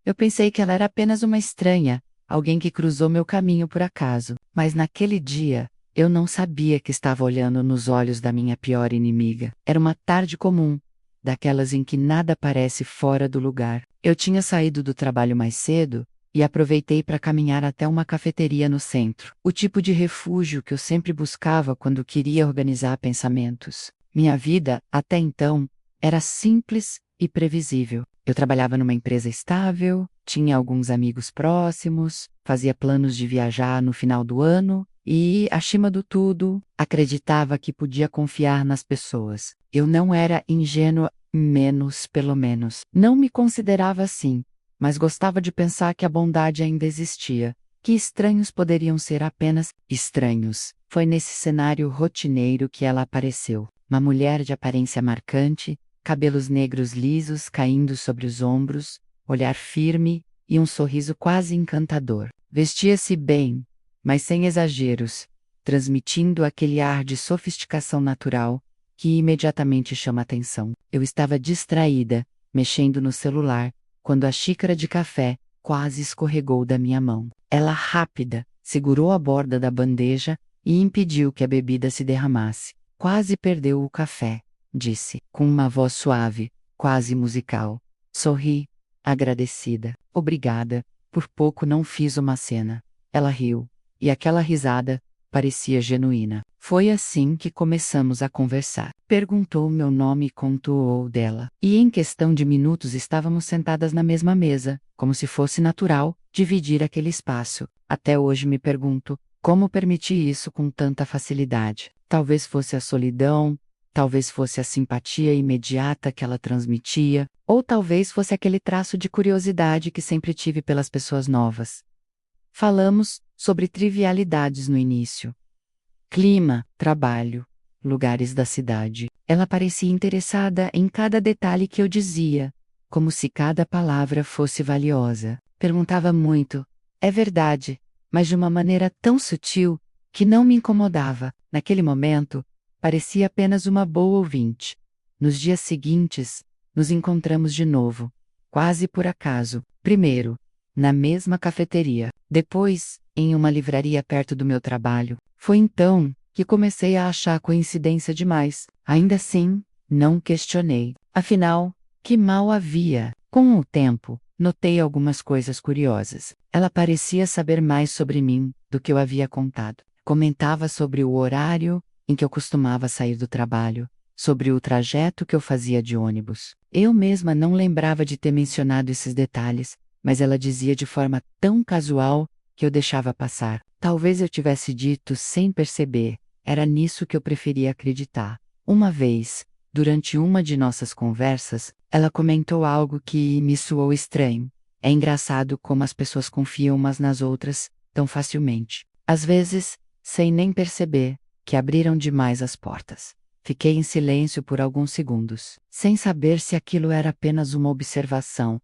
Eu pensei que ela era apenas uma estranha, alguém que cruzou meu caminho por acaso. Mas naquele dia, eu não sabia que estava olhando nos olhos da minha pior inimiga. Era uma tarde comum, daquelas em que nada parece fora do lugar. Eu tinha saído do trabalho mais cedo e aproveitei para caminhar até uma cafeteria no centro. O tipo de refúgio que eu sempre buscava quando queria organizar pensamentos. Minha vida, até então, era simples e previsível. Eu trabalhava numa empresa estável, tinha alguns amigos próximos, fazia planos de viajar no final do ano e, acima do tudo, acreditava que podia confiar nas pessoas. Eu não era ingênua, menos pelo menos. Não me considerava assim, mas gostava de pensar que a bondade ainda existia, que estranhos poderiam ser apenas estranhos. Foi nesse cenário rotineiro que ela apareceu. Uma mulher de aparência marcante, cabelos negros lisos caindo sobre os ombros, olhar firme e um sorriso quase encantador. Vestia-se bem, mas sem exageros, transmitindo aquele ar de sofisticação natural que imediatamente chama atenção. Eu estava distraída, mexendo no celular, quando a xícara de café quase escorregou da minha mão. Ela, rápida, segurou a borda da bandeja e impediu que a bebida se derramasse. Quase perdeu o café, disse, com uma voz suave, quase musical. Sorri, agradecida. Obrigada, por pouco não fiz uma cena. Ela riu, e aquela risada parecia genuína. Foi assim que começamos a conversar. Perguntou meu nome e contou dela. E em questão de minutos estávamos sentadas na mesma mesa, como se fosse natural dividir aquele espaço. Até hoje me pergunto, como permiti isso com tanta facilidade? Talvez fosse a solidão, talvez fosse a simpatia imediata que ela transmitia, ou talvez fosse aquele traço de curiosidade que sempre tive pelas pessoas novas. Falamos sobre trivialidades no início. Clima, trabalho, lugares da cidade. Ela parecia interessada em cada detalhe que eu dizia, como se cada palavra fosse valiosa. Perguntava muito, é verdade, mas de uma maneira tão sutil que não me incomodava. Naquele momento, parecia apenas uma boa ouvinte. Nos dias seguintes, nos encontramos de novo, quase por acaso. Primeiro, na mesma cafeteria. Depois, em uma livraria perto do meu trabalho. Foi então que comecei a achar coincidência demais. Ainda assim, não questionei. Afinal, que mal havia? Com o tempo, notei algumas coisas curiosas. Ela parecia saber mais sobre mim do que eu havia contado. Comentava sobre o horário em que eu costumava sair do trabalho, sobre o trajeto que eu fazia de ônibus. Eu mesma não lembrava de ter mencionado esses detalhes, mas ela dizia de forma tão casual que eu deixava passar. Talvez eu tivesse dito sem perceber, era nisso que eu preferia acreditar. Uma vez, durante uma de nossas conversas, ela comentou algo que me soou estranho. É engraçado como as pessoas confiam umas nas outras tão facilmente. Às vezes, sem nem perceber, que abriram demais as portas. Fiquei em silêncio por alguns segundos, sem saber se aquilo era apenas uma observação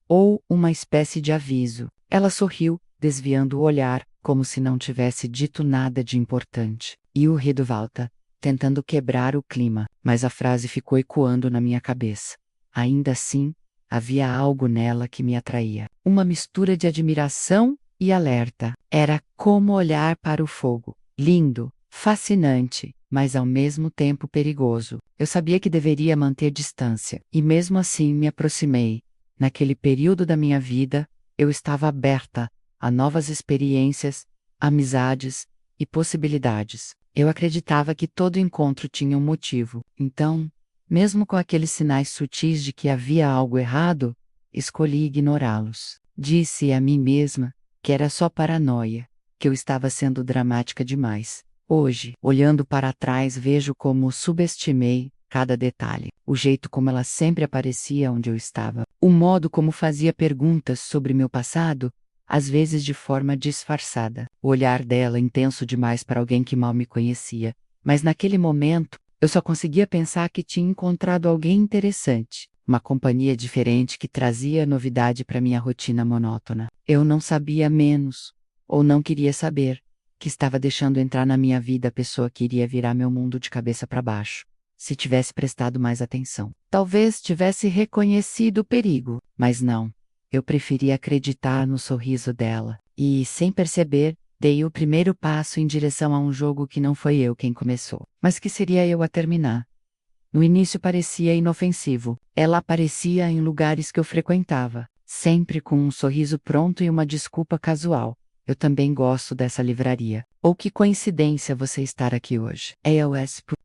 ou uma espécie de aviso. Ela sorriu, desviando o olhar, como se não tivesse dito nada de importante. E o ri de volta, tentando quebrar o clima, mas a frase ficou ecoando na minha cabeça. Ainda assim, havia algo nela que me atraía. Uma mistura de admiração e alerta. Era como olhar para o fogo. Lindo, fascinante, mas ao mesmo tempo perigoso. Eu sabia que deveria manter distância, e mesmo assim me aproximei. Naquele período da minha vida, eu estava aberta a novas experiências, amizades e possibilidades. Eu acreditava que todo encontro tinha um motivo. Então, mesmo com aqueles sinais sutis de que havia algo errado, escolhi ignorá-los. Disse a mim mesma que era só paranoia, que eu estava sendo dramática demais. Hoje, olhando para trás, vejo como subestimei cada detalhe, o jeito como ela sempre aparecia onde eu estava, o modo como fazia perguntas sobre meu passado, às vezes de forma disfarçada. O olhar dela intenso demais para alguém que mal me conhecia, mas naquele momento, eu só conseguia pensar que tinha encontrado alguém interessante, uma companhia diferente que trazia novidade para minha rotina monótona. Eu não sabia menos, ou não queria saber, que estava deixando entrar na minha vida a pessoa que iria virar meu mundo de cabeça para baixo. Se tivesse prestado mais atenção, talvez tivesse reconhecido o perigo, mas não. Eu preferi acreditar no sorriso dela. E, sem perceber, dei o primeiro passo em direção a um jogo que não foi eu quem começou, mas que seria eu a terminar. No início parecia inofensivo. Ela aparecia em lugares que eu frequentava, sempre com um sorriso pronto e uma desculpa casual. Eu também gosto dessa livraria. Ou que coincidência você estar aqui hoje.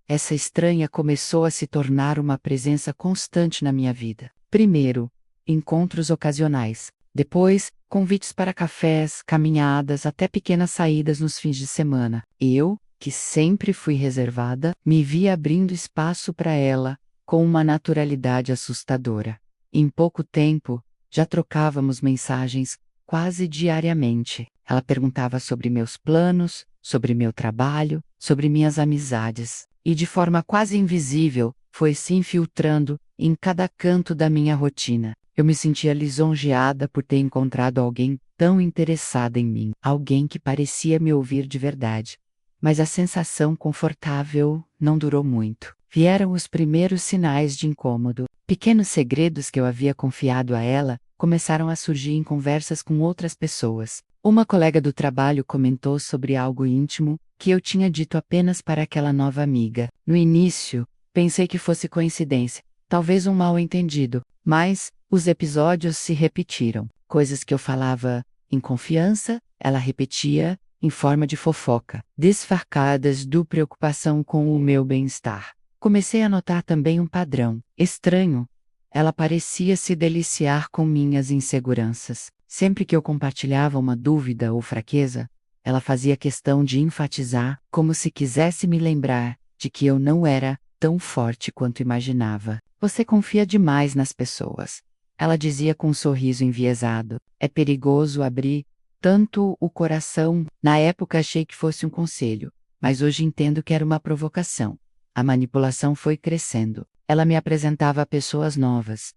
Essa estranha começou a se tornar uma presença constante na minha vida. Primeiro, encontros ocasionais. Depois, convites para cafés, caminhadas, até pequenas saídas nos fins de semana. Eu, que sempre fui reservada, me via abrindo espaço para ela, com uma naturalidade assustadora. Em pouco tempo, já trocávamos mensagens, quase diariamente. Ela perguntava sobre meus planos, sobre meu trabalho, sobre minhas amizades. E de forma quase invisível, foi se infiltrando em cada canto da minha rotina. Eu me sentia lisonjeada por ter encontrado alguém tão interessada em mim, alguém que parecia me ouvir de verdade. Mas a sensação confortável não durou muito. Vieram os primeiros sinais de incômodo. Pequenos segredos que eu havia confiado a ela começaram a surgir em conversas com outras pessoas. Uma colega do trabalho comentou sobre algo íntimo que eu tinha dito apenas para aquela nova amiga. No início, pensei que fosse coincidência, talvez um mal-entendido, mas os episódios se repetiram. Coisas que eu falava em confiança, ela repetia em forma de fofoca, disfarçadas de preocupação com o meu bem-estar. Comecei a notar também um padrão estranho. Ela parecia se deliciar com minhas inseguranças. Sempre que eu compartilhava uma dúvida ou fraqueza, ela fazia questão de enfatizar, como se quisesse me lembrar de que eu não era tão forte quanto imaginava. Você confia demais nas pessoas. Ela dizia com um sorriso enviesado. É perigoso abrir tanto o coração. Na época achei que fosse um conselho, mas hoje entendo que era uma provocação. A manipulação foi crescendo. Ela me apresentava a pessoas novas,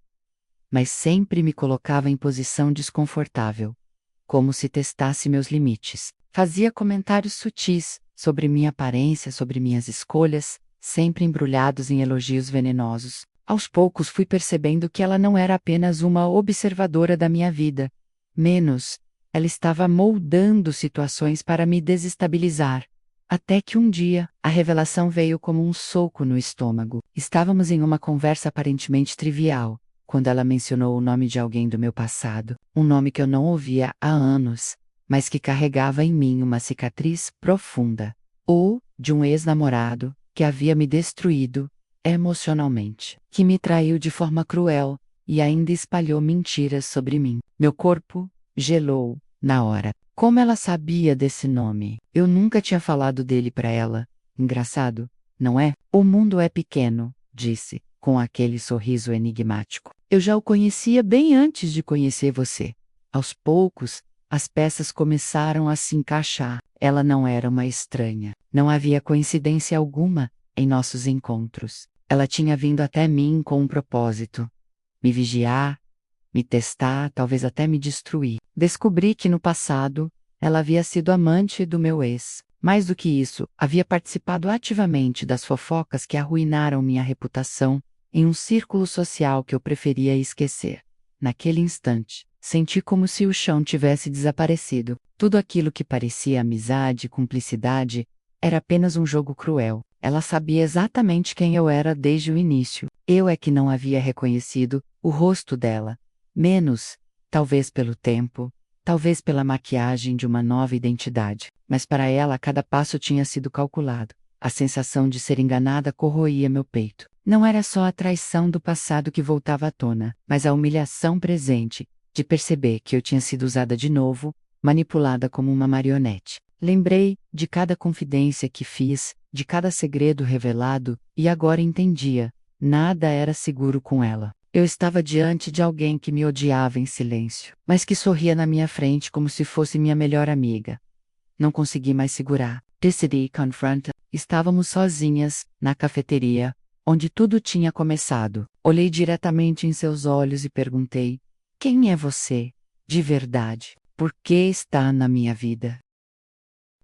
mas sempre me colocava em posição desconfortável, como se testasse meus limites. Fazia comentários sutis sobre minha aparência, sobre minhas escolhas, sempre embrulhados em elogios venenosos. Aos poucos fui percebendo que ela não era apenas uma observadora da minha vida. Menos, ela estava moldando situações para me desestabilizar. Até que um dia, a revelação veio como um soco no estômago. Estávamos em uma conversa aparentemente trivial, quando ela mencionou o nome de alguém do meu passado, um nome que eu não ouvia há anos, mas que carregava em mim uma cicatriz profunda. Ou de um ex-namorado que havia me destruído emocionalmente, que me traiu de forma cruel e ainda espalhou mentiras sobre mim. Meu corpo gelou na hora. Como ela sabia desse nome? Eu nunca tinha falado dele para ela. Engraçado, não é? O mundo é pequeno, disse, com aquele sorriso enigmático. Eu já o conhecia bem antes de conhecer você. Aos poucos, as peças começaram a se encaixar. Ela não era uma estranha. Não havia coincidência alguma em nossos encontros. Ela tinha vindo até mim com um propósito: me vigiar, me testar, talvez até me destruir. Descobri que no passado, ela havia sido amante do meu ex. Mais do que isso, havia participado ativamente das fofocas que arruinaram minha reputação em um círculo social que eu preferia esquecer. Naquele instante, senti como se o chão tivesse desaparecido. Tudo aquilo que parecia amizade e cumplicidade era apenas um jogo cruel. Ela sabia exatamente quem eu era desde o início. Eu é que não havia reconhecido o rosto dela. Menos, talvez pelo tempo, talvez pela maquiagem de uma nova identidade. Mas para ela cada passo tinha sido calculado. A sensação de ser enganada corroía meu peito. Não era só a traição do passado que voltava à tona, mas a humilhação presente, de perceber que eu tinha sido usada de novo, manipulada como uma marionete. Lembrei de cada confidência que fiz, de cada segredo revelado, e agora entendia. Nada era seguro com ela. Eu estava diante de alguém que me odiava em silêncio, mas que sorria na minha frente como se fosse minha melhor amiga. Não consegui mais segurar. Decidi confrontar. Estávamos sozinhas, na cafeteria, onde tudo tinha começado. Olhei diretamente em seus olhos e perguntei: quem é você, de verdade? Por que está na minha vida?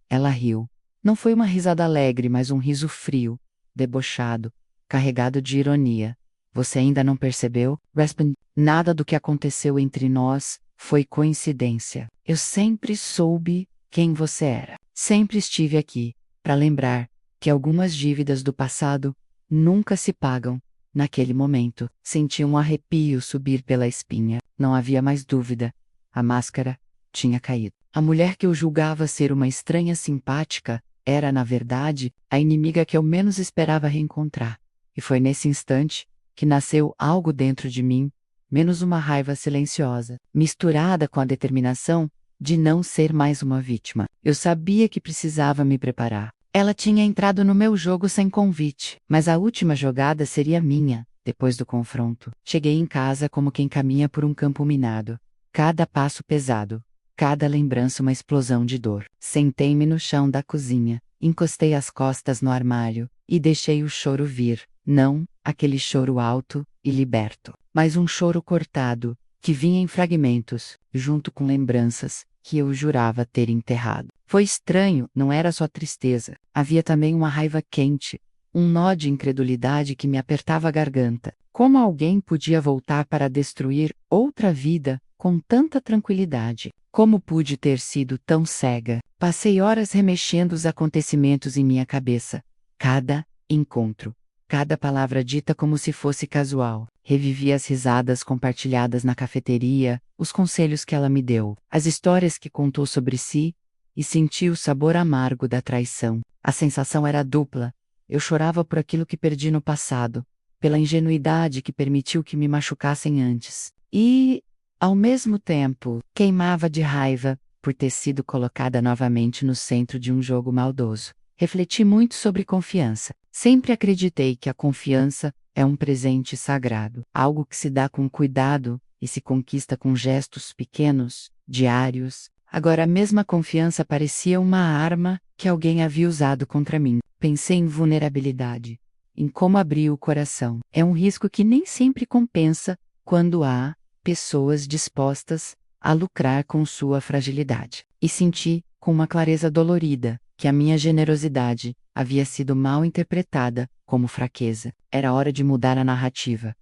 Ela riu. Não foi uma risada alegre, mas um riso frio, debochado, carregado de ironia. Você ainda não percebeu? Respondi. Nada do que aconteceu entre nós foi coincidência. Eu sempre soube quem você era. Sempre estive aqui para lembrar que algumas dívidas do passado nunca se pagam. Naquele momento, senti um arrepio subir pela espinha. Não havia mais dúvida. A máscara tinha caído. A mulher que eu julgava ser uma estranha simpática era, na verdade, a inimiga que eu menos esperava reencontrar. E foi nesse instante que nasceu algo dentro de mim, menos uma raiva silenciosa, misturada com a determinação de não ser mais uma vítima. Eu sabia que precisava me preparar. Ela tinha entrado no meu jogo sem convite, mas a última jogada seria minha, depois do confronto. Cheguei em casa como quem caminha por um campo minado. Cada passo pesado, cada lembrança uma explosão de dor. Sentei-me no chão da cozinha, encostei as costas no armário e deixei o choro vir. Não aquele choro alto e liberto, mas um choro cortado, que vinha em fragmentos, junto com lembranças que eu jurava ter enterrado. Foi estranho, não era só tristeza. Havia também uma raiva quente, um nó de incredulidade que me apertava a garganta. Como alguém podia voltar para destruir outra vida com tanta tranquilidade? Como pude ter sido tão cega? Passei horas remexendo os acontecimentos em minha cabeça. Cada encontro, cada palavra dita como se fosse casual. Revivi as risadas compartilhadas na cafeteria, os conselhos que ela me deu, as histórias que contou sobre si, e senti o sabor amargo da traição. A sensação era dupla. Eu chorava por aquilo que perdi no passado, pela ingenuidade que permitiu que me machucassem antes. E, ao mesmo tempo, queimava de raiva por ter sido colocada novamente no centro de um jogo maldoso. Refleti muito sobre confiança. Sempre acreditei que a confiança é um presente sagrado, algo que se dá com cuidado e se conquista com gestos pequenos, diários. Agora a mesma confiança parecia uma arma que alguém havia usado contra mim. Pensei em vulnerabilidade, em como abrir o coração. É um risco que nem sempre compensa quando há pessoas dispostas a lucrar com sua fragilidade. E senti, com uma clareza dolorida, que a minha generosidade havia sido mal interpretada como fraqueza. Era hora de mudar a narrativa.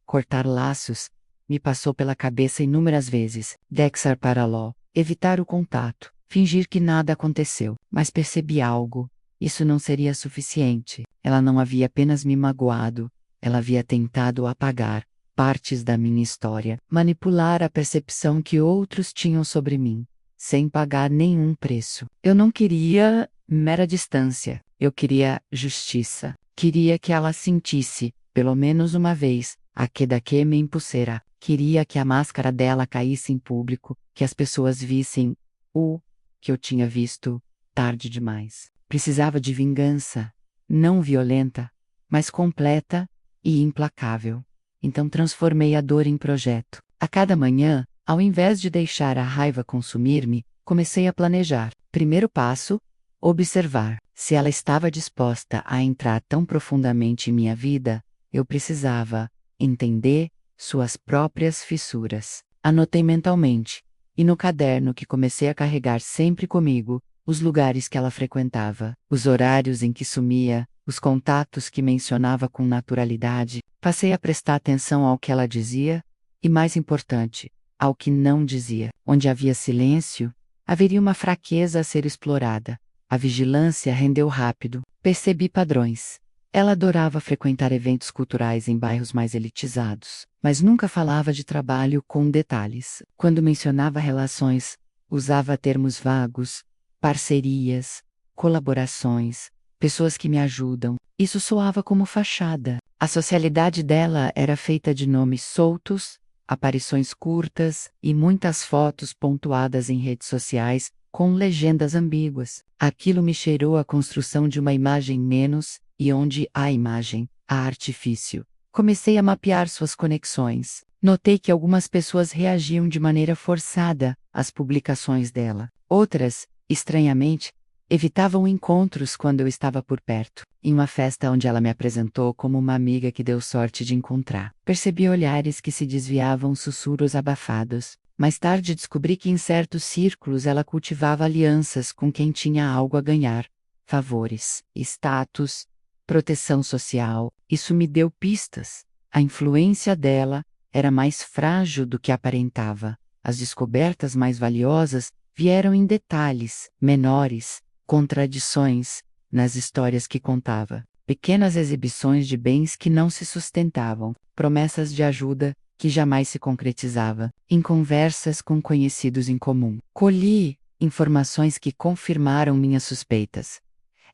Cortar laços me passou pela cabeça inúmeras vezes. Dexter para Ló. Evitar o contato. Fingir que nada aconteceu. Mas percebi algo. Isso não seria suficiente. Ela não havia apenas me magoado. Ela havia tentado apagar partes da minha história. Manipular a percepção que outros tinham sobre mim, sem pagar nenhum preço. Eu não queria mera distância. Eu queria justiça. Queria que ela sentisse, pelo menos uma vez, a queda que me impulsera. Queria que a máscara dela caísse em público, que as pessoas vissem o que eu tinha visto tarde demais. Precisava de vingança, não violenta, mas completa e implacável. Então transformei a dor em projeto. A cada manhã, ao invés de deixar a raiva consumir-me, comecei a planejar. Primeiro passo: observar. Se ela estava disposta a entrar tão profundamente em minha vida, eu precisava entender suas próprias fissuras. Anotei mentalmente, e no caderno que comecei a carregar sempre comigo, os lugares que ela frequentava, os horários em que sumia, os contatos que mencionava com naturalidade. Passei a prestar atenção ao que ela dizia, e mais importante, ao que não dizia. Onde havia silêncio, haveria uma fraqueza a ser explorada. A vigilância rendeu rápido. Percebi padrões. Ela adorava frequentar eventos culturais em bairros mais elitizados, mas nunca falava de trabalho com detalhes. Quando mencionava relações, usava termos vagos, parcerias, colaborações, pessoas que me ajudam. Isso soava como fachada. A socialidade dela era feita de nomes soltos, aparições curtas e muitas fotos pontuadas em redes sociais com legendas ambíguas. Aquilo me cheirou a construção de uma imagem menos, e onde há imagem, há artifício. Comecei a mapear suas conexões. Notei que algumas pessoas reagiam de maneira forçada às publicações dela. Outras, estranhamente, evitavam encontros quando eu estava por perto. Em uma festa onde ela me apresentou como uma amiga que deu sorte de encontrar, percebi olhares que se desviavam, sussurros abafados. Mais tarde descobri que em certos círculos ela cultivava alianças com quem tinha algo a ganhar. Favores, status, proteção social. Isso me deu pistas. A influência dela era mais frágil do que aparentava. As descobertas mais valiosas vieram em detalhes menores, contradições nas histórias que contava, pequenas exibições de bens que não se sustentavam, promessas de ajuda que jamais se concretizava, em conversas com conhecidos em comum. Colhi informações que confirmaram minhas suspeitas.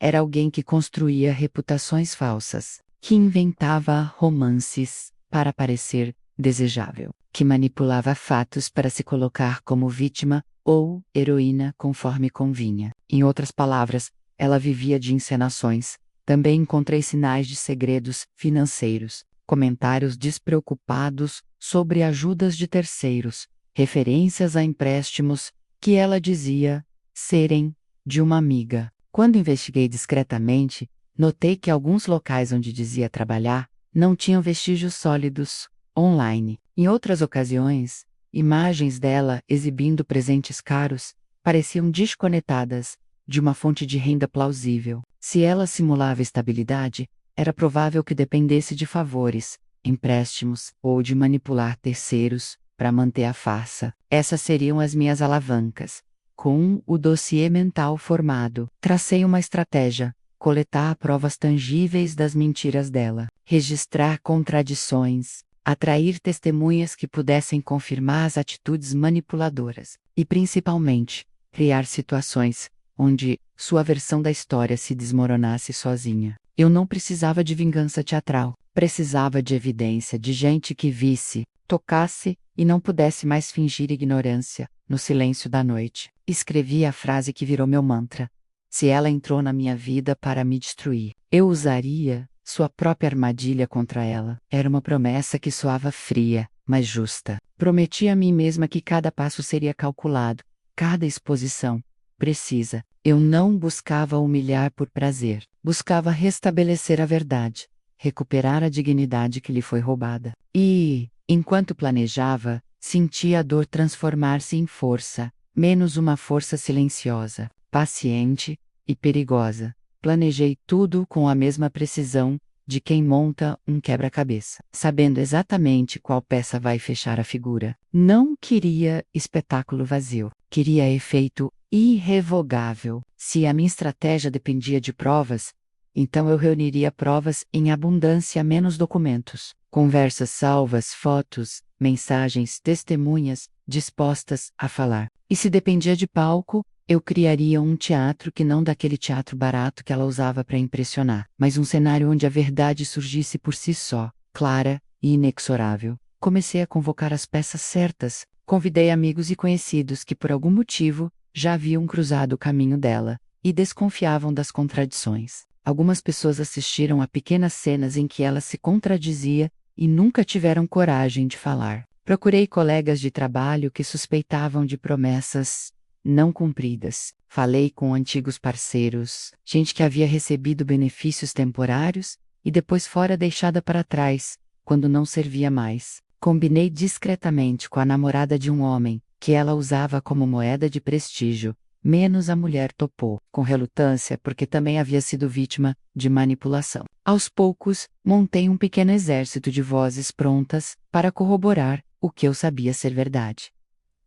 Era alguém que construía reputações falsas, que inventava romances para parecer desejável, que manipulava fatos para se colocar como vítima ou heroína conforme convinha. Em outras palavras, ela vivia de encenações. Também encontrei sinais de segredos financeiros, comentários despreocupados sobre ajudas de terceiros, referências a empréstimos que ela dizia serem de uma amiga. Quando investiguei discretamente, notei que alguns locais onde dizia trabalhar não tinham vestígios sólidos online. Em outras ocasiões, imagens dela exibindo presentes caros pareciam desconectadas de uma fonte de renda plausível. Se ela simulava estabilidade, era provável que dependesse de favores, empréstimos ou de manipular terceiros para manter a farsa. Essas seriam as minhas alavancas. Com o dossiê mental formado, tracei uma estratégia: coletar provas tangíveis das mentiras dela, registrar contradições, atrair testemunhas que pudessem confirmar as atitudes manipuladoras e, principalmente, criar situações onde sua versão da história se desmoronasse sozinha. Eu não precisava de vingança teatral, precisava de evidência, de gente que visse, tocasse e não pudesse mais fingir ignorância no silêncio da noite. Escrevi a frase que virou meu mantra: se ela entrou na minha vida para me destruir, eu usaria sua própria armadilha contra ela. Era uma promessa que soava fria, mas justa. Prometi a mim mesma que cada passo seria calculado, cada exposição precisa. Eu não buscava humilhar por prazer, buscava restabelecer a verdade, recuperar a dignidade que lhe foi roubada. E, enquanto planejava, sentia a dor transformar-se em força, menos uma força silenciosa, paciente e perigosa. Planejei tudo com a mesma precisão de quem monta um quebra-cabeça, sabendo exatamente qual peça vai fechar a figura. Não queria espetáculo vazio, queria efeito irrevogável. Se a minha estratégia dependia de provas, então eu reuniria provas em abundância menos documentos. Conversas salvas, fotos, mensagens, testemunhas, dispostas a falar. E se dependia de palco, eu criaria um teatro que não daquele teatro barato que ela usava para impressionar, mas um cenário onde a verdade surgisse por si só, clara e inexorável. Comecei a convocar as peças certas, convidei amigos e conhecidos que por algum motivo já haviam cruzado o caminho dela e desconfiavam das contradições. Algumas pessoas assistiram a pequenas cenas em que ela se contradizia e nunca tiveram coragem de falar. Procurei colegas de trabalho que suspeitavam de promessas não cumpridas. Falei com antigos parceiros, gente que havia recebido benefícios temporários e depois fora deixada para trás, quando não servia mais. Combinei discretamente com a namorada de um homem, que ela usava como moeda de prestígio, menos a mulher topou, com relutância porque também havia sido vítima de manipulação. Aos poucos, montei um pequeno exército de vozes prontas para corroborar o que eu sabia ser verdade.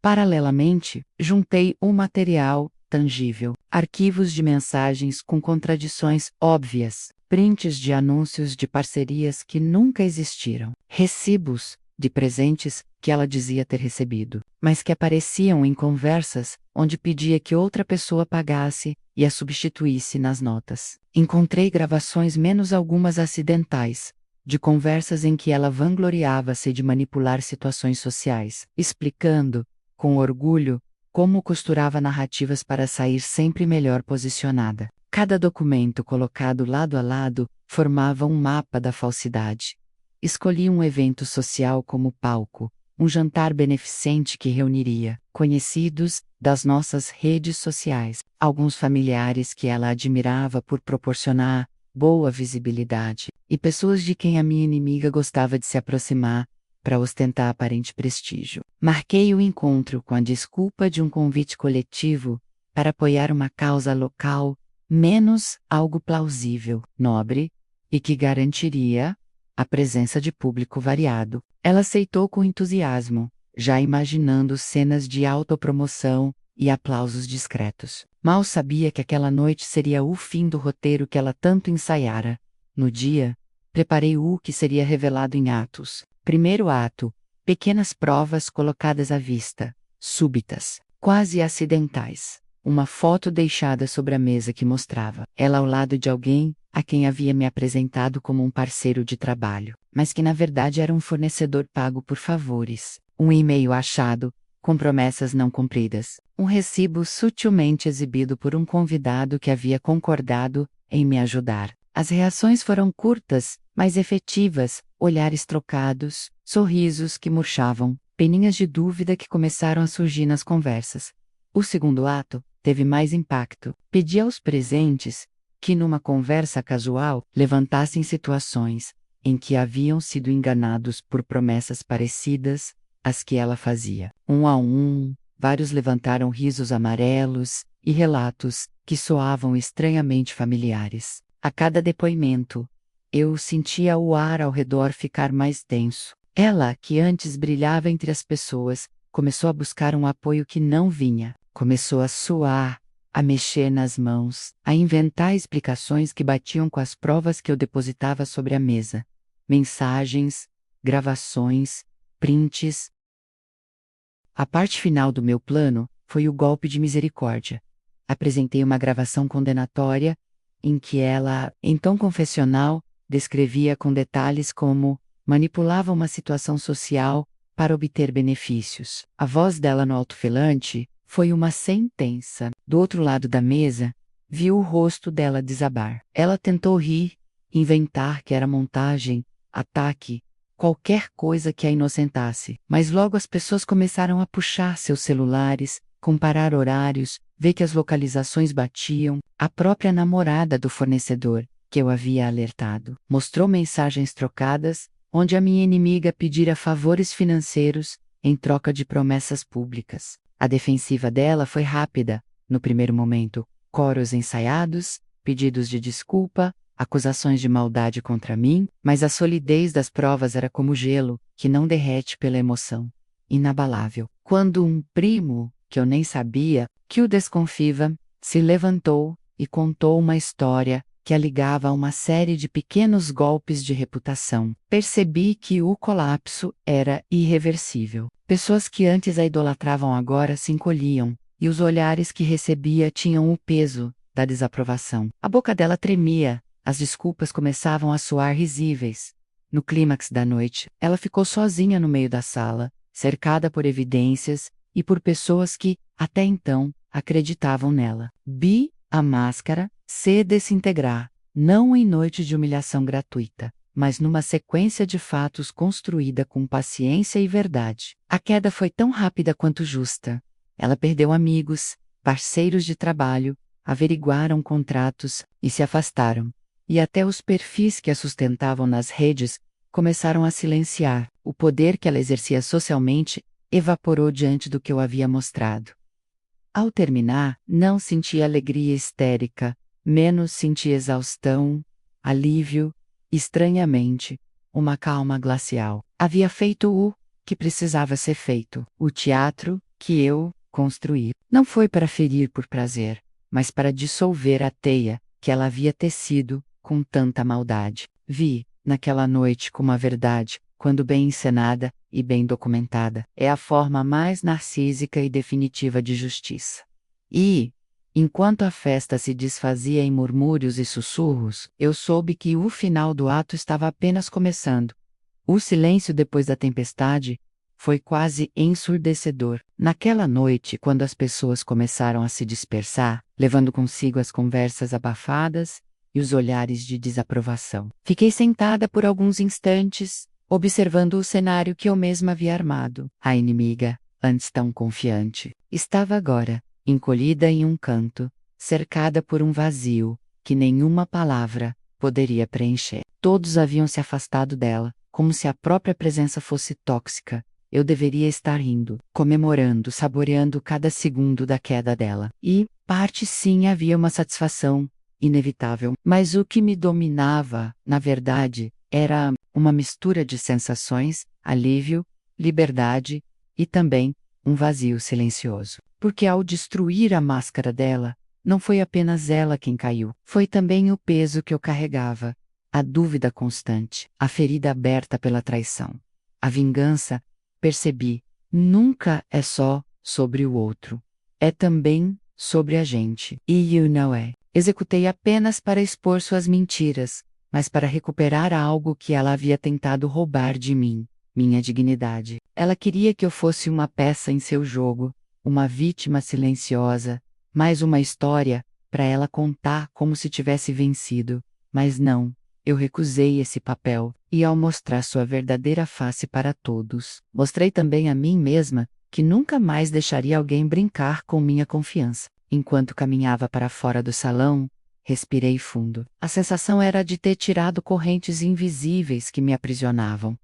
Paralelamente, juntei um material tangível, arquivos de mensagens com contradições óbvias, prints de anúncios de parcerias que nunca existiram, recibos de presentes que ela dizia ter recebido, mas que apareciam em conversas onde pedia que outra pessoa pagasse e a substituísse nas notas. Encontrei gravações menos algumas acidentais, de conversas em que ela vangloriava-se de manipular situações sociais, explicando, com orgulho, como costurava narrativas para sair sempre melhor posicionada. Cada documento colocado lado a lado formava um mapa da falsidade. Escolhi um evento social como palco, um jantar beneficente que reuniria conhecidos das nossas redes sociais, alguns familiares que ela admirava por proporcionar boa visibilidade, e pessoas de quem a minha inimiga gostava de se aproximar para ostentar aparente prestígio. Marquei o encontro com a desculpa de um convite coletivo para apoiar uma causa local, menos algo plausível, nobre, e que garantiria a presença de público variado. Ela aceitou com entusiasmo, já imaginando cenas de autopromoção e aplausos discretos. Mal sabia que aquela noite seria o fim do roteiro que ela tanto ensaiara. No dia, preparei o que seria revelado em atos. Primeiro ato: pequenas provas colocadas à vista, súbitas, quase acidentais. Uma foto deixada sobre a mesa que mostrava ela ao lado de alguém a quem havia me apresentado como um parceiro de trabalho, mas que na verdade era um fornecedor pago por favores. Um e-mail achado, com promessas não cumpridas. Um recibo sutilmente exibido por um convidado que havia concordado em me ajudar. As reações foram curtas, mas efetivas, olhares trocados, sorrisos que murchavam, peninhas de dúvida que começaram a surgir nas conversas. O segundo ato teve mais impacto. Pedi aos presentes que, numa conversa casual, levantassem situações em que haviam sido enganados por promessas parecidas às que ela fazia. Um a um, vários levantaram risos amarelos e relatos que soavam estranhamente familiares. A cada depoimento, eu sentia o ar ao redor ficar mais denso. Ela, que antes brilhava entre as pessoas, começou a buscar um apoio que não vinha. Começou a suar, a mexer nas mãos, a inventar explicações que batiam com as provas que eu depositava sobre a mesa. Mensagens, gravações, prints. A parte final do meu plano foi o golpe de misericórdia. Apresentei uma gravação condenatória, em que ela, em tom confessional, descrevia com detalhes como manipulava uma situação social para obter benefícios. A voz dela no alto-falante foi uma sentença. Do outro lado da mesa, vi o rosto dela desabar. Ela tentou rir, inventar que era montagem, ataque, qualquer coisa que a inocentasse. Mas logo as pessoas começaram a puxar seus celulares, comparar horários, ver que as localizações batiam. A própria namorada do fornecedor, que eu havia alertado, mostrou mensagens trocadas, onde a minha inimiga pedira favores financeiros em troca de promessas públicas. A defensiva dela foi rápida, no primeiro momento, coros ensaiados, pedidos de desculpa, acusações de maldade contra mim, mas a solidez das provas era como gelo, que não derrete pela emoção. Inabalável. Quando um primo, que eu nem sabia, que o desconfiava, se levantou e contou uma história que a ligava a uma série de pequenos golpes de reputação. Percebi que o colapso era irreversível. Pessoas que antes a idolatravam agora se encolhiam, e os olhares que recebia tinham o peso da desaprovação. A boca dela tremia, as desculpas começavam a soar risíveis. No clímax da noite, ela ficou sozinha no meio da sala, cercada por evidências e por pessoas que, até então, acreditavam nela. Vi a máscara se desintegrar, não em noite de humilhação gratuita, mas numa sequência de fatos construída com paciência e verdade. A queda foi tão rápida quanto justa. Ela perdeu amigos, parceiros de trabalho, averiguaram contratos e se afastaram. E até os perfis que a sustentavam nas redes começaram a silenciar. O poder que ela exercia socialmente evaporou diante do que eu havia mostrado. Ao terminar, não senti alegria histérica, menos senti exaustão, alívio, estranhamente, uma calma glacial. Havia feito o que precisava ser feito. O teatro que eu construí. Não foi para ferir por prazer, mas para dissolver a teia que ela havia tecido com tanta maldade. Vi, naquela noite, como a verdade, quando bem encenada e bem documentada, é a forma mais narcísica e definitiva de justiça. E, enquanto a festa se desfazia em murmúrios e sussurros, eu soube que o final do ato estava apenas começando. O silêncio depois da tempestade foi quase ensurdecedor. Naquela noite, quando as pessoas começaram a se dispersar, levando consigo as conversas abafadas e os olhares de desaprovação, fiquei sentada por alguns instantes, observando o cenário que eu mesma havia armado. A inimiga, antes tão confiante, estava agora encolhida em um canto, cercada por um vazio que nenhuma palavra poderia preencher. Todos haviam se afastado dela, como se a própria presença fosse tóxica. Eu deveria estar rindo, comemorando, saboreando cada segundo da queda dela. E, parte sim, havia uma satisfação inevitável. Mas o que me dominava, na verdade, Era uma mistura de sensações, alívio, liberdade e também um vazio silencioso. Porque ao destruir a máscara dela, não foi apenas ela quem caiu, foi também o peso que eu carregava, a dúvida constante, a ferida aberta pela traição. A vingança, percebi, nunca é só sobre o outro. É também sobre a gente. E não é. Executei apenas para expor suas mentiras, mas para recuperar algo que ela havia tentado roubar de mim, minha dignidade. Ela queria que eu fosse uma peça em seu jogo, uma vítima silenciosa, mais uma história para ela contar como se tivesse vencido. Mas não, eu recusei esse papel, e ao mostrar sua verdadeira face para todos, mostrei também a mim mesma que nunca mais deixaria alguém brincar com minha confiança. Enquanto caminhava para fora do salão, respirei fundo. A sensação era de ter tirado correntes invisíveis que me aprisionavam.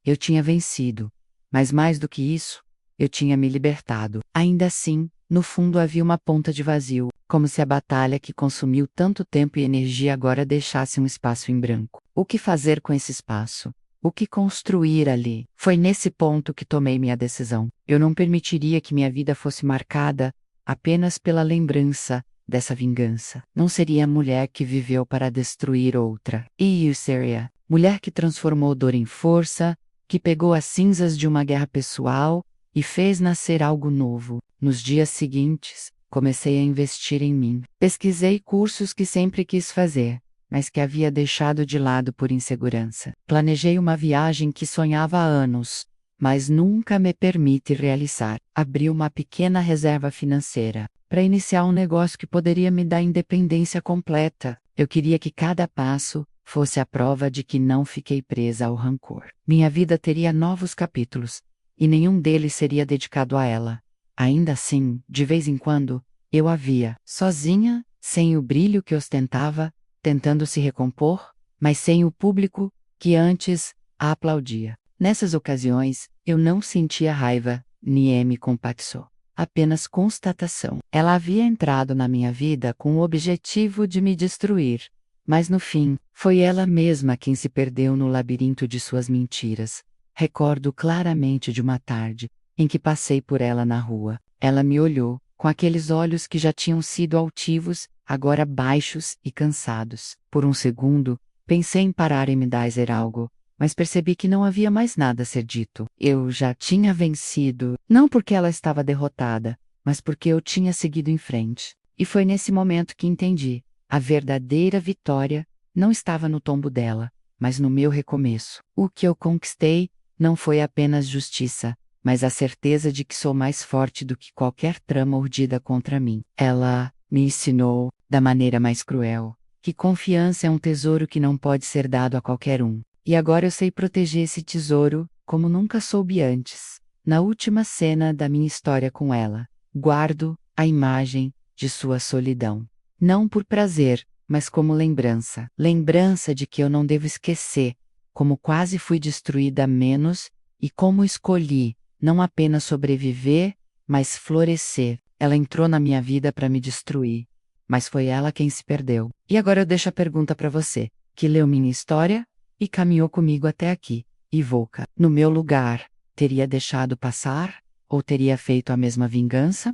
Eu tinha vencido, mas mais do que isso, eu tinha me libertado. Ainda assim, no fundo havia uma ponta de vazio, como se a batalha que consumiu tanto tempo e energia agora deixasse um espaço em branco. O que fazer com esse espaço? O que construir ali? Foi nesse ponto que tomei minha decisão. Eu não permitiria que minha vida fosse marcada apenas pela lembrança dessa vingança. Não seria a mulher que viveu para destruir outra. E eu seria mulher que transformou dor em força, que pegou as cinzas de uma guerra pessoal e fez nascer algo novo. Nos dias seguintes, comecei a investir em mim. Pesquisei cursos que sempre quis fazer, mas que havia deixado de lado por insegurança. Planejei uma viagem que sonhava há anos, mas nunca me permite realizar. Abri uma pequena reserva financeira para iniciar um negócio que poderia me dar independência completa. Eu queria que cada passo fosse a prova de que não fiquei presa ao rancor. Minha vida teria novos capítulos, e nenhum deles seria dedicado a ela. Ainda assim, de vez em quando, eu a via, sozinha, sem o brilho que ostentava, tentando se recompor, mas sem o público que antes a aplaudia. Nessas ocasiões, eu não sentia raiva, nem me compactou. Apenas constatação. Ela havia entrado na minha vida com o objetivo de me destruir. Mas no fim, foi ela mesma quem se perdeu no labirinto de suas mentiras. Recordo claramente de uma tarde, em que passei por ela na rua. Ela me olhou, com aqueles olhos que já tinham sido altivos, agora baixos e cansados. Por um segundo, pensei em parar e me dizer algo, mas percebi que não havia mais nada a ser dito. Eu já tinha vencido, não porque ela estava derrotada, mas porque eu tinha seguido em frente. E foi nesse momento que entendi. A verdadeira vitória não estava no tombo dela, mas no meu recomeço. O que eu conquistei não foi apenas justiça, mas a certeza de que sou mais forte do que qualquer trama urdida contra mim. Ela me ensinou, da maneira mais cruel, que confiança é um tesouro que não pode ser dado a qualquer um. E agora eu sei proteger esse tesouro, como nunca soube antes. Na última cena da minha história com ela, guardo a imagem de sua solidão. Não por prazer, mas como lembrança. Lembrança de que eu não devo esquecer, como quase fui destruída menos, e como escolhi, não apenas sobreviver, mas florescer. Ela entrou na minha vida para me destruir, mas foi ela quem se perdeu. E agora eu deixo a pergunta para você, que leu minha história e caminhou comigo até aqui. Ivoca, no meu lugar, teria deixado passar? Ou teria feito a mesma vingança?